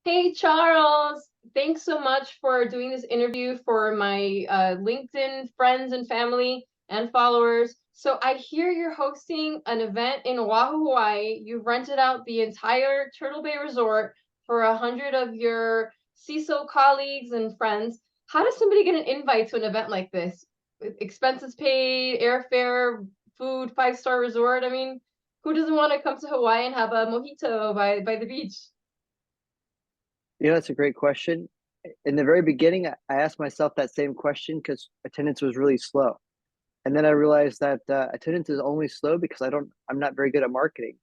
Hey, Charles. Thanks so much for doing this interview for my LinkedIn friends and family and followers. So I hear you're hosting an event in Oahu, Hawaii. You've rented out the entire Turtle Bay Resort for 100 of your CISO colleagues and friends. How does somebody get an invite to an event like this? Expenses paid, airfare, food, five-star resort. I mean, who doesn't want to come to Hawaii and have a mojito by the beach? That's a great question. In the very beginning, I asked myself that same question because attendance was really slow. And then I realized that attendance is only slow because I'm not very good at marketing.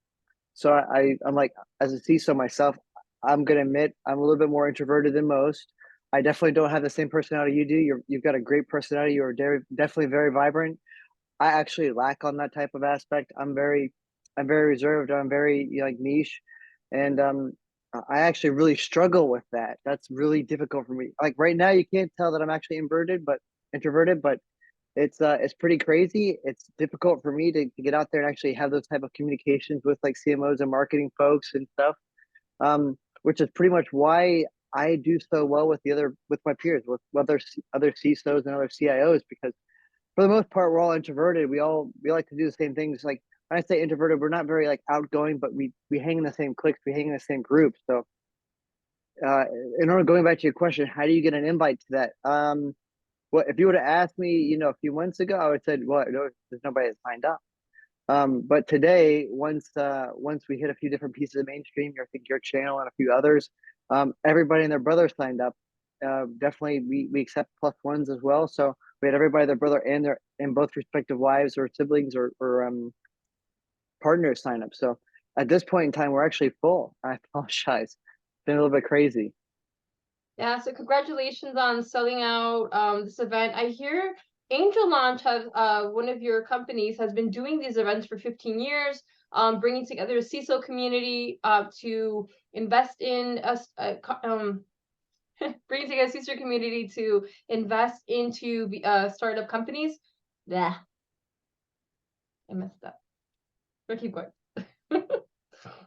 So I'm like, as a CISO myself, I'm going to admit I'm a little bit more introverted than most. I definitely don't have the same personality you do. You've got a great personality. You're definitely very vibrant. I actually lack on that type of aspect. I'm very reserved. I'm very like niche, and I actually really struggle with that. That's really difficult for me. Like right now, you can't tell that I'm actually introverted, but it's pretty crazy. It's difficult for me to get out there and actually have those type of communications with like CMOs and marketing folks and stuff. Which is pretty much why I do so well with my peers, with other CISOs and other CIOs, because for the most part, we're all introverted. We like to do the same things. Like when I say introverted, we're not very like outgoing, but we hang in the same cliques, we hang in the same groups. So, uh, in order going back to your question, how do you get an invite to that? Well, if you would have asked me, a few months ago, I would have said, well, no, there's nobody that signed up. But today, once we hit a few different pieces of mainstream, I think your channel and a few others, everybody and their brother signed up. Definitely, we accept plus ones as well. So we had everybody, their brother, and their and both respective wives or siblings or partners sign up. So at this point in time, we're actually full. I apologize. It's been a little bit crazy. Yeah, so congratulations on selling out this event. I hear Angel Launch has one of your companies has been doing these events for 15 years, bringing together a CISO community to invest in bringing together a CISO community to invest into startup companies. Yeah, I messed up. But keep going.